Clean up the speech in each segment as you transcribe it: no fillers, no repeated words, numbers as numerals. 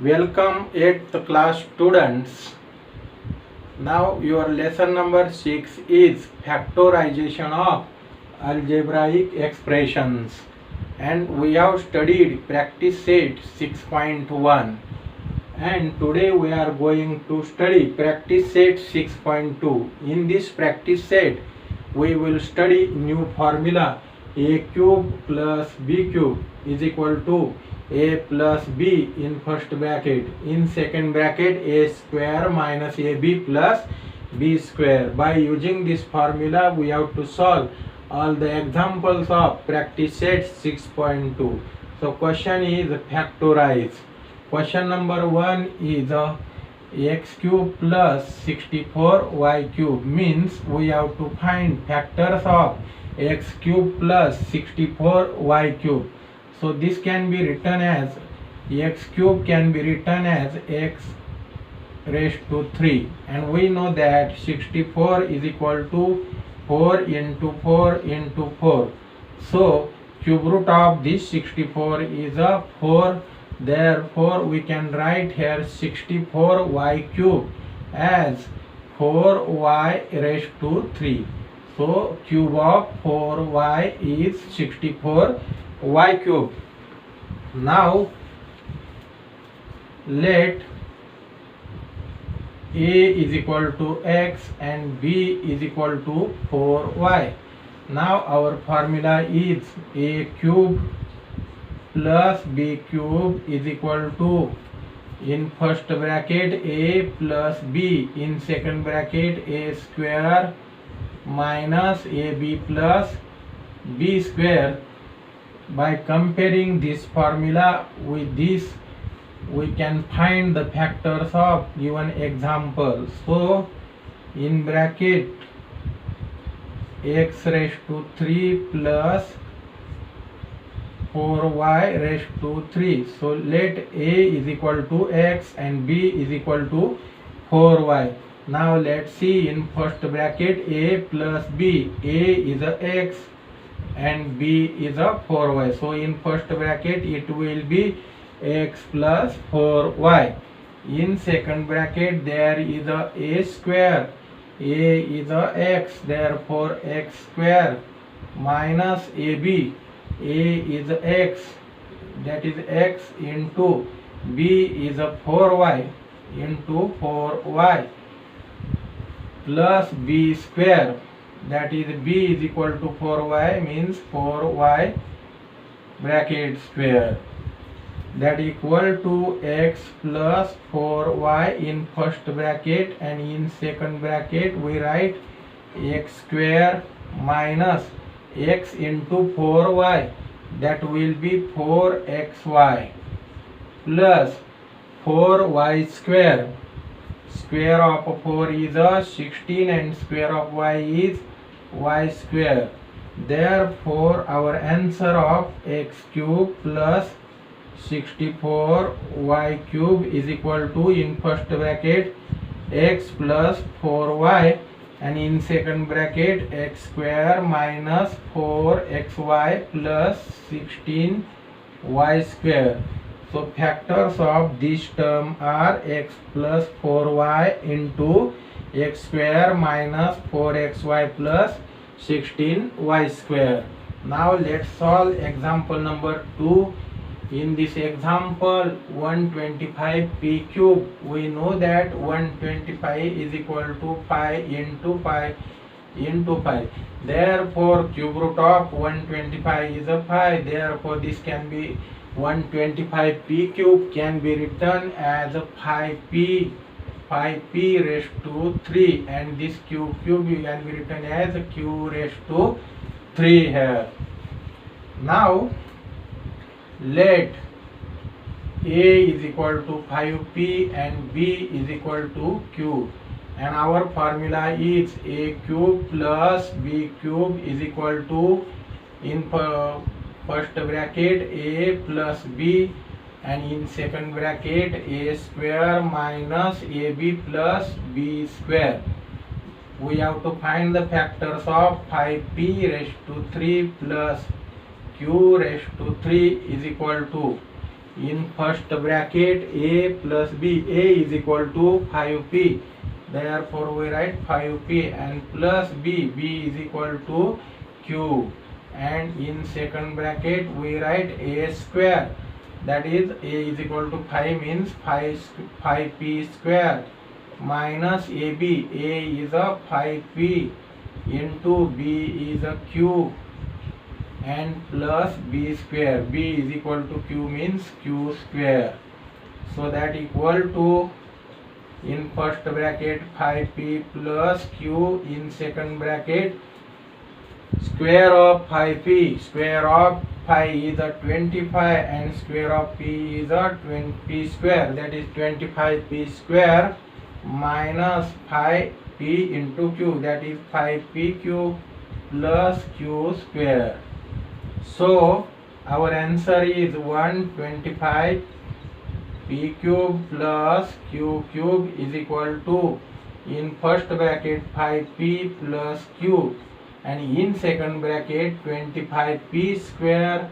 Welcome 8th class students. Now your lesson number 6 is factorization of algebraic expressions, and we have studied practice set 6.1, and today we are going to study practice set 6.2. In this practice set we will study new formula a cube plus b cube is equal to a plus b in first bracket, in second bracket a square minus ab plus b square. By using this formula we have to solve all the examples of practice set 6.2. So question is factorize. Question number 1 is x cube plus 64y cube, means we have to find factors of x cube plus 64y cube. So this can be written as x cube can be written as x raised to 3, and we know that 64 is equal to 4 into 4 into 4. So cube root of this 64 is a 4. Therefore we can write here 64y cube as 4y raised to 3. So cube of 4y is 64y cube. Now let a is equal to x and b is equal to 4y. Now our formula is a cube plus b cube is equal to, in first bracket a plus b, in second bracket a square minus ab plus b square. By comparing this formula with this, we can find the factors of given example. So in bracket x raised to 3 plus 4y raised to 3. So let a is equal to x and b is equal to 4y. Now let's see, in first bracket a plus b, a is a x and b is a 4y. So in first bracket it will be x plus 4y. In second bracket there is a square, a is a x, therefore x square minus ab, a is x, that is x, into b is a 4y into 4y plus b square, that is b is equal to 4y, means 4y bracket square, that equal to x plus 4y in first bracket, and in second bracket we write x square minus x into 4y, that will be 4xy plus 4y square. Square of 4 is a 16 and square of y is y square. Therefore our answer of x cube plus 64y cube is equal to, in first bracket x plus 4y, and in second bracket x square minus 4xy plus 16y square. So factors of this term are x plus 4y into x square minus 4xy plus 16y square. Now let's solve example number 2. In this example 125 p cube, we know that 125 is equal to pi into pi into pi. Therefore cube root of 125 is a pi. Therefore this can be 125 p cube can be written as a pi p raised to 3, and this cube can be written as a q raised to 3 here. Now let a is equal to 5p and b is equal to q, and our formula is a cube plus b cube is equal to, in first bracket a plus b, and in second bracket a square minus ab plus b square. We have to find the factors of 5p raised to 3 plus q raised to 3 is equal to, In first bracket a plus b, a is equal to 5p, therefore we write 5p, and plus b, b is equal to q, and in second bracket we write a square, that is a is equal to 5 means 5p square minus ab, a is a 5p into b is a q, and plus b square, b is equal to q means q square. So that equal to, in first bracket 5p plus q, in second bracket square of 5p, square of 5 is a 25, and square of p is a 20 square, that is 25p square minus 5p into q, that is 5pq plus q square. So our answer is 125 p cube plus q cube is equal to, in first bracket 5p plus q, and in second bracket 25p square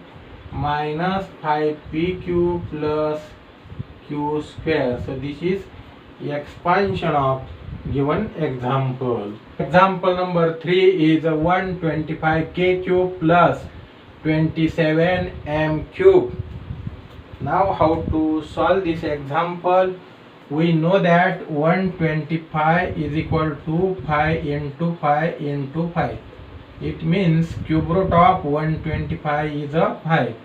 minus 5pq plus q square. So this is expansion of given example. Example number 3 is 125k cube plus 27m cube. Now how to solve this example? We know that 125 is equal to 5 into 5 into 5. It means cube root of 125 is a 5.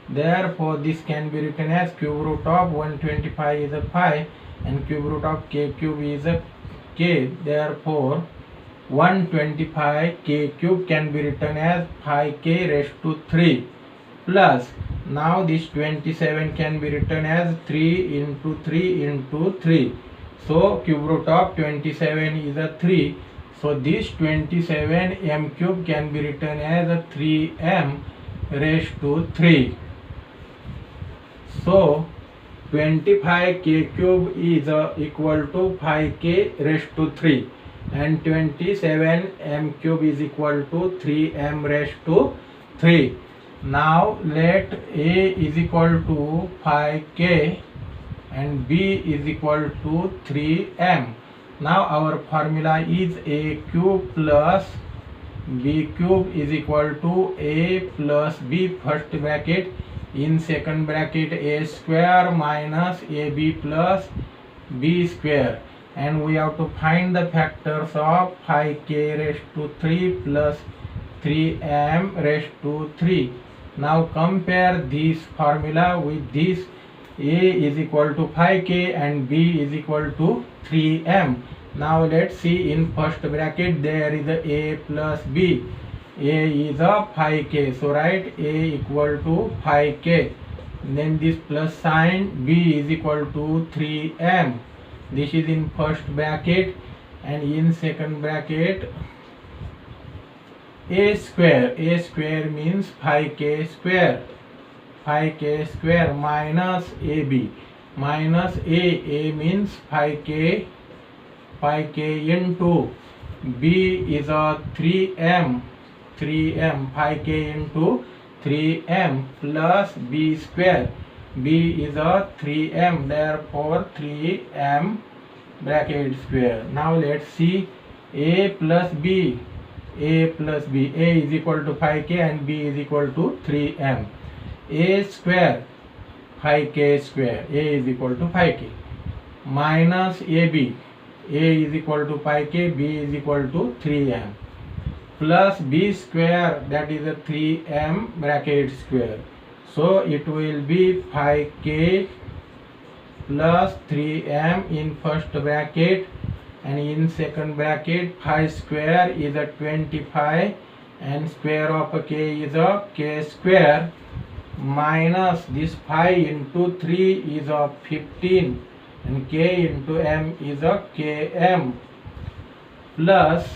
Therefore this can be written as cube root of 125 is a 5, and cube root of k cube is a k. Therefore 125 k cube can be written as 5k raised to 3 plus, now this 27 can be written as 3 into 3 into 3. So cube root of 27 is a 3. So this 27m cube can be written as a 3m raised to 3. So 25k cube is equal to 5k raised to 3, and 27m cube is equal to 3m raised to 3. Now let a is equal to 5k and b is equal to 3m. Now our formula is a cube plus b cube is equal to a plus b first bracket, in second bracket a square minus ab plus b square, and we have to find the factors of 5k raised to 3 plus 3m raised to 3. Now compare this formula with this. A is equal to 5k and b is equal to 3m. Now let's see, in first bracket there is a plus b. A is a 5k, so write a equal to 5k. Then this plus sign, b is equal to 3m. This is in first bracket, and in second bracket a square means 5k square, 5k square minus ab, minus a means 5k into b is a 3m, 5k into 3m plus b square, b is a 3m, therefore 3m bracket square. Now let's see, a plus b, a is equal to 5k and b is equal to 3m. A square 5k square, a is equal to 5k, minus ab, a is equal to 5k, b is equal to 3m, plus b square, that is a 3m bracket square. So it will be 5k plus 3m in first bracket, and in second bracket 5 square is a 25, and square of k is a k square, minus this 5 into 3 is a 15, and k into m is a km, plus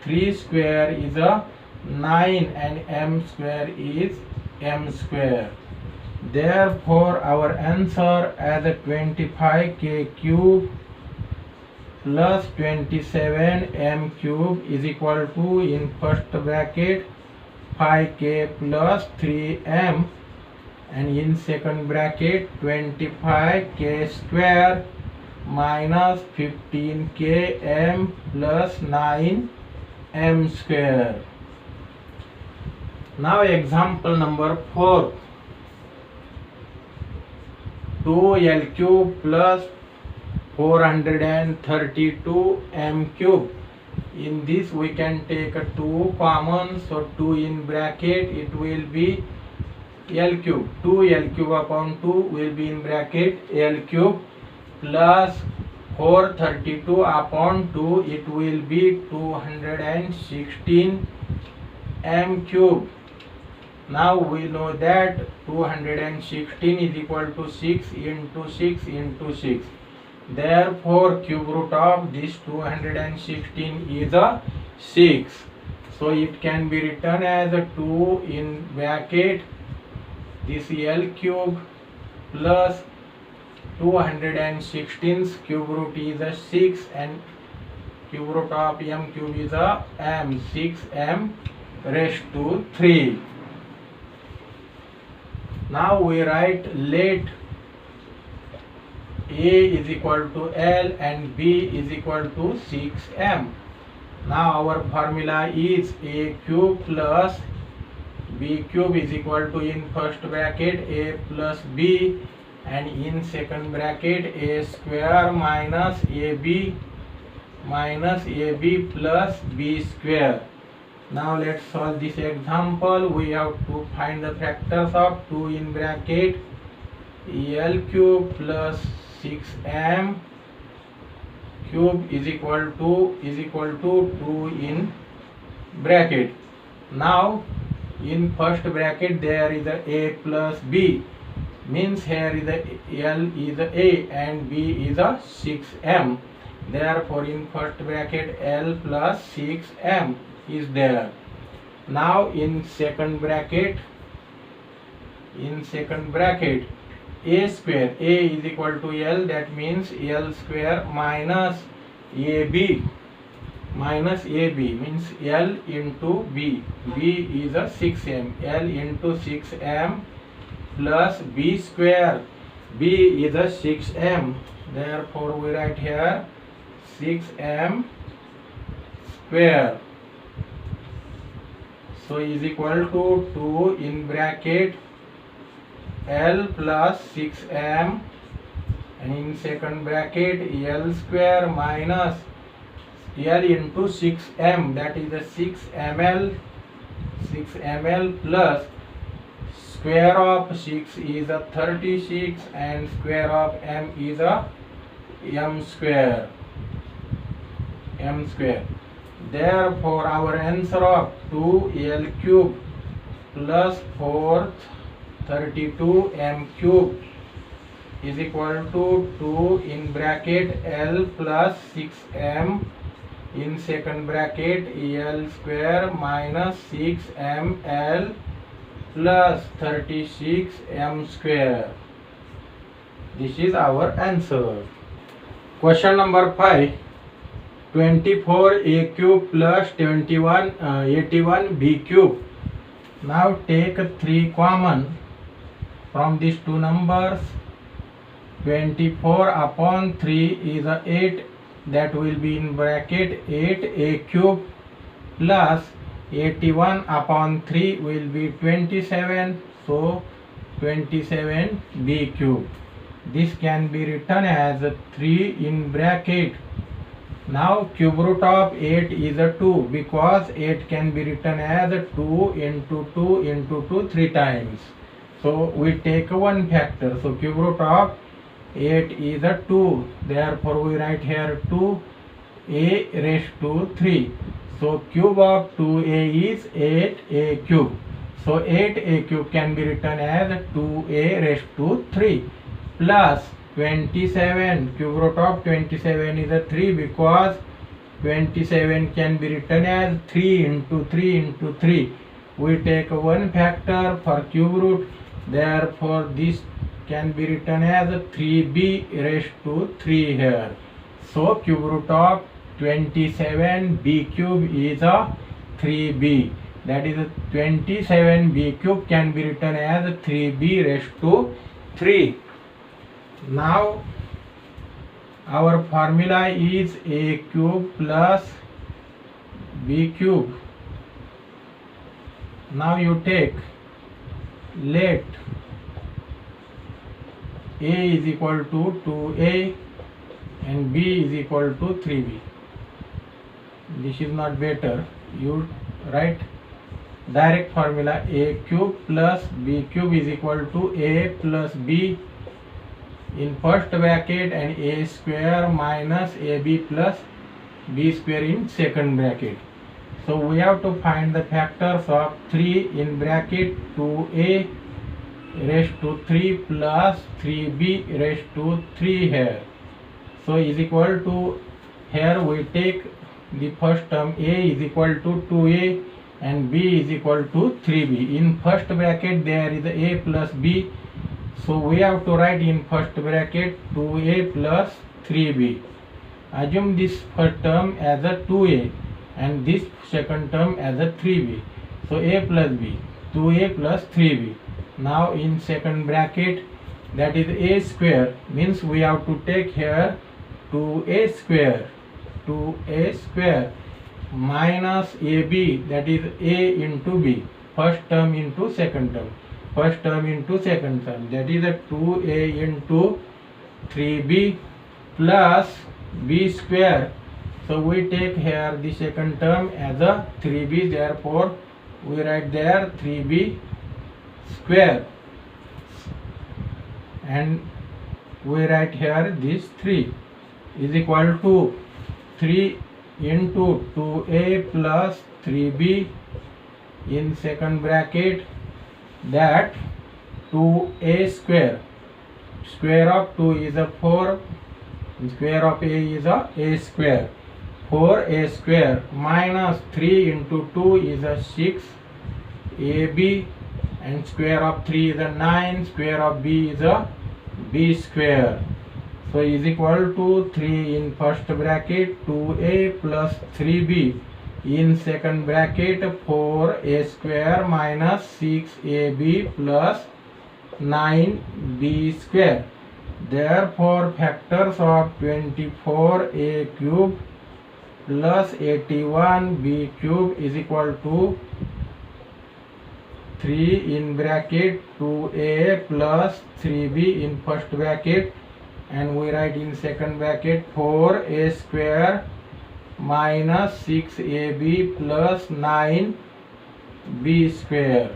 3 square is a 9, and m square is m square. Therefore our answer as a 25k cube plus 27m cube is equal to, in first bracket 5k plus 3m, and in second bracket 25k square minus 15k m plus 9m square. Now example number 4. 2l cube plus 432 m cube. In this we can take a 2 common, so 2 in bracket it will be l cube. 2l cube upon 2 will be in bracket l cube plus 432 upon 2 it will be 216 m cube. Now we know that 216 is equal to 6 into 6 into 6. Therefore cube root of this 216 is a 6. So it can be written as a 2 in bracket this l cube plus 216's cube root is a 6 and cube root of m cube is a m, 6m raised to 3. Now we write let A is equal to L and B is equal to 6m. Now our formula is A cube plus B cube is equal to in first bracket A plus B and in second bracket A square minus AB plus B square. Now let's solve this example. We have to find the factors of 2 in bracket L cube plus 6m cube is equal to 2 in bracket. Now in first bracket there is a plus b, means here is a L is a and b is a 6m. Therefore in first bracket L plus 6m is there. Now in second bracket A square, A is equal to L, that means L square minus AB means L into B. B is a 6m, L into 6m plus B square. B is a 6m, therefore we write here 6m square. So is equal to 2 in bracket L plus 6m and in second bracket L square minus L into 6m, that is a 6ml plus square of 6 is a 36 and square of m is a m square. Therefore our answer of 2l cube plus 432 m cube is equal to 2 in bracket L plus 6m in second bracket L square minus 6ml plus 36m square. This is our answer. Question number 5. 24a cube plus 81b cube. Now take 3 common from these two numbers. 24 upon 3 is 8, that will be in bracket 8a cube plus 81 upon 3 will be 27, so 27b cube. This can be written as 3 in bracket. Now cube root of 8 is a 2, because 8 can be written as 2 into 2 into 2 3 times. So we take one factor. So cube root of 8 is a 2. Therefore we write here 2a raised to 3. So cube of 2a is 8a cube. So 8a cube can be written as 2a raised to 3 plus 27. Cube root of 27 is a 3, because 27 can be written as 3 into 3 into 3. We take one factor for cube root. Therefore this can be written as 3b raised to 3 here. So cube root of 27b cube is a 3b. that is 27b cube can be written as 3b raised to 3. Now our formula is a cube plus b cube. Now you take, let a is equal to 2a and b is equal to 3b. This is not better. You write direct formula, a cube plus b cube is equal to a plus b in first bracket and a square minus ab plus b square in second bracket. So we have to find the factors of 3 in bracket 2a raised to 3 plus 3b raised to 3 here. So is equal to, here we take the first term, a is equal to 2a and b is equal to 3b. In first bracket there is a plus b. So we have to write in first bracket 2a plus 3b. Assume this first term as a 2a and this second term as a 3b. So a plus b, 2a plus 3b. Now in second bracket, that is a square, means we have to take here 2a square minus ab, that is a into b, first term into second term, first term into second term, that is a 2a into 3b plus b square. So we take here the second term as a 3b, therefore we write there 3b square, and we write here this 3 is equal to 3 into 2a plus 3b in second bracket, that 2a square, square of 2 is a 4, square of a is a square, 4a square minus 3 into 2 is a 6 ab, and square of 3 is a 9, square of b is a b square. So is equal to 3 in first bracket 2a plus 3b in second bracket 4a square minus 6ab plus 9b square. Therefore factors of 24a cube plus 81b cube is equal to 3 in bracket 2a plus 3b in first bracket, and we write in second bracket 4a square minus 6ab plus 9b square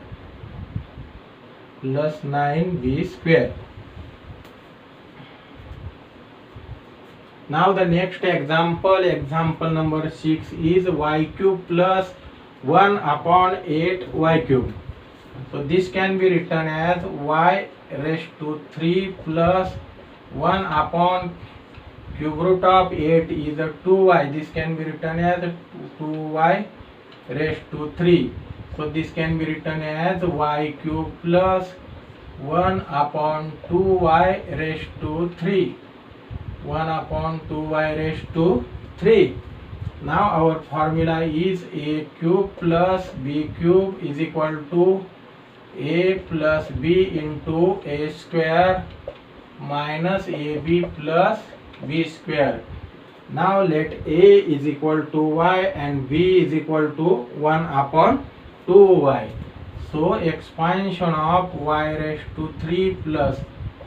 plus 9b square. Now the next example number 6 is y cube plus 1 upon 8 y cube. So this can be written as y raised to 3 plus 1 upon cube root of 8 is a 2y. This can be written as 2y raised to 3. So this can be written as y cube plus 1 upon 2y raised to 3. 1 upon 2y raised to 3. Now our formula is a cube plus b cube is equal to a plus b into a square minus ab plus b square. Now let a is equal to y and b is equal to 1 upon 2y. So expansion of y raised to 3 plus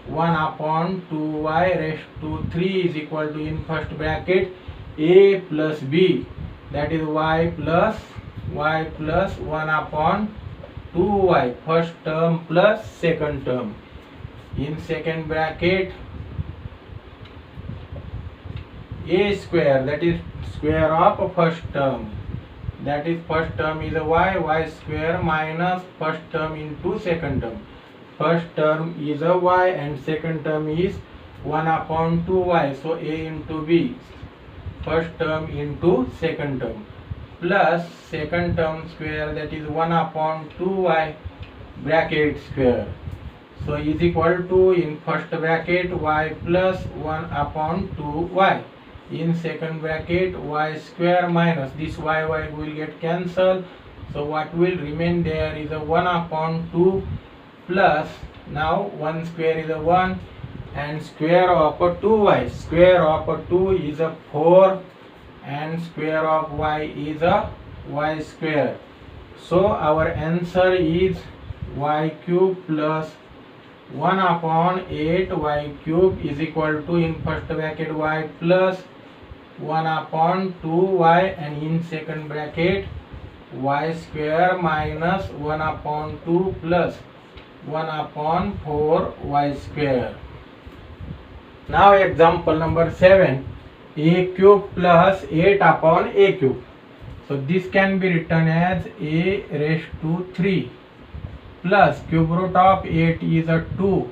1 upon 2y raised to 3 is equal to, in first bracket, a plus b, that is y plus 1 upon 2y, first term plus second term. In second bracket, a square, that is square of first term, that is first term is a y square minus first term into second term. First term is a y and second term is 1 upon 2y, so a into b, first term into second term, plus second term square, that is 1 upon 2y bracket square. So is equal to, in first bracket, y plus 1 upon 2y, in second bracket y square minus this y will get cancelled, So what will remain there is a 1 upon 2 plus, now 1 square is a 1 and square of a 2y. Square of a 2 is a 4 and square of y is a y square. So our answer is y cube plus 1 upon 8 y cube is equal to, in first bracket, y plus 1 upon 2y and in second bracket y square minus 1 upon 2 plus 1 upon 4 y square. Now example number 7, a cube plus 8 upon a cube. So this can be written as a raised to 3 plus cube root of 8 is a 2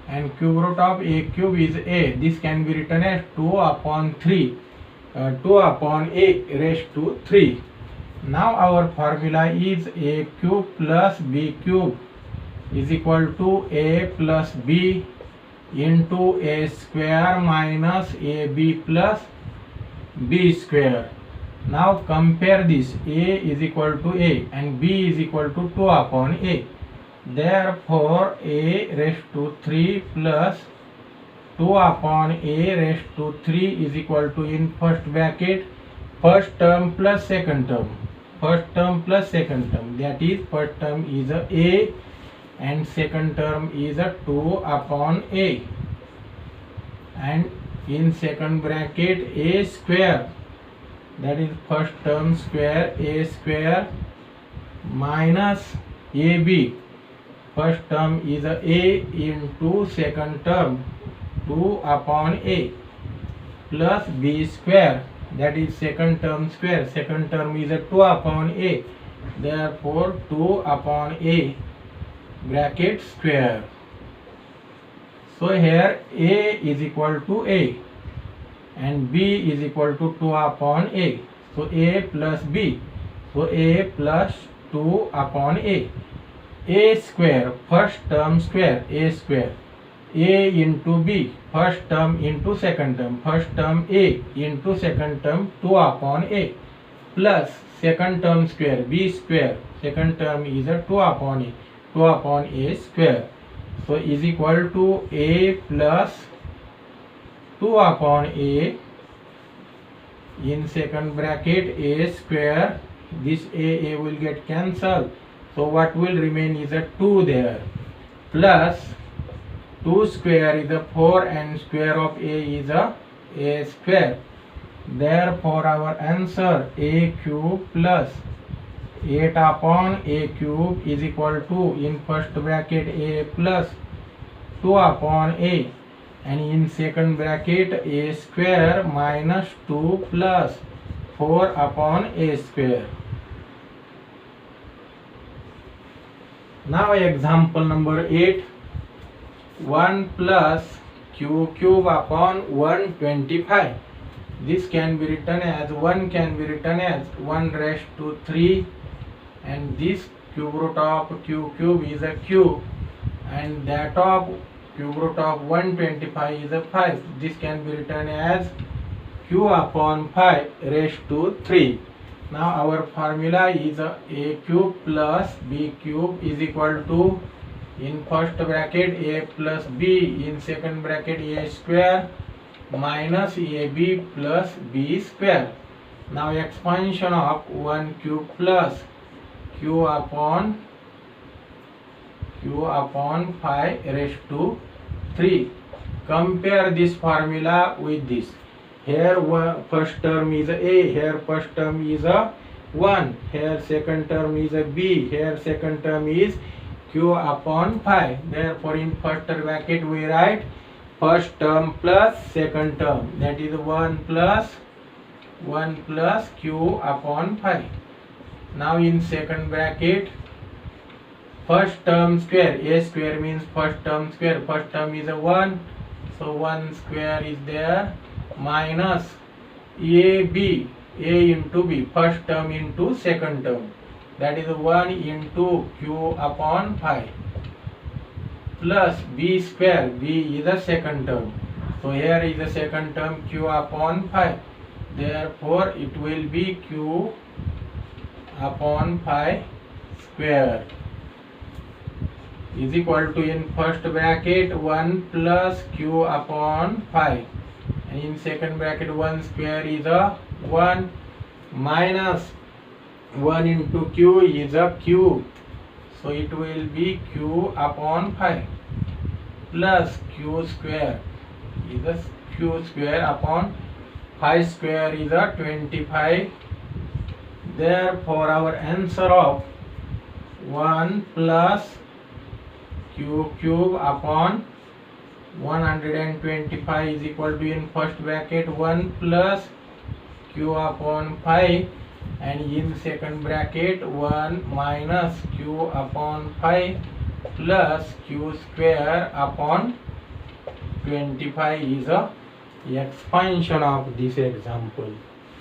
and cube root of a cube is a. This can be written as 2 upon 3, 2 upon a raised to 3. Now our formula is a cube plus b cube is equal to a plus b into a square minus ab plus b square. Now compare this, a is equal to a and b is equal to 2 upon a. Therefore a raised to 3 plus 2 upon a raised to 3 is equal to, in first bracket, first term plus second term. First term plus second term, that is first term is a and second term is a 2 upon a, and in second bracket a square, that is first term square, a square minus ab. First term is a into second term 2 upon a plus b square, that is second term square. Second term is a 2 upon a, therefore 2 upon a bracket square. So here a is equal to a and b is equal to 2 upon a. So a plus b, so a plus 2 upon a. A square, first term square, a square, a into b, first term into second term, first term a into second term 2 upon a plus second term square, b square, second term is a 2 upon a, 2 upon a square. So is equal to a plus 2 upon a in second bracket a square. This a will get cancelled. So what will remain is a 2 there, plus 2 square is a 4 and square of a is a square. Therefore our answer a cube plus 8 upon a cube is equal to, in first bracket a plus 2 upon a and in second bracket a square minus 2 plus 4 upon a square. Now example number 8, 1 plus q cube upon 125. This can be written as 1 1 raised to 3 and this cube root of q cube is a cube and that of cube root of 125 is a 5. This can be written as q upon 5 raised to 3. Now our formula is a cube plus b cube is equal to, in first bracket a plus b, in second bracket a square minus ab plus b square. Now expansion of 1 cube plus q upon 5 raised to 3. Compare this formula with this. Here first term is a, here first term is a 1, here second term is a b, here second term is q upon 5. Therefore in first bracket we write first term plus second term, that is 1 plus q upon 5. Now in second bracket first term square, a square means first term square, first term is a 1, so 1 square is there minus ab, a into b, first term into second term, that is 1 into q upon 5 plus b square, b is the second term, so here is the second term q upon 5, therefore it will be q upon phi square is equal to, in first bracket 1 plus q upon phi, and in second bracket 1 square is a 1 minus 1 into q is a q, so it will be q upon phi plus q square is a q square upon phi square is a 25. Therefore our answer of 1 plus q cube upon 125 is equal to, in first bracket 1 plus q upon phi, and in second bracket 1 minus q upon phi plus q square upon 25 is a expansion of this example.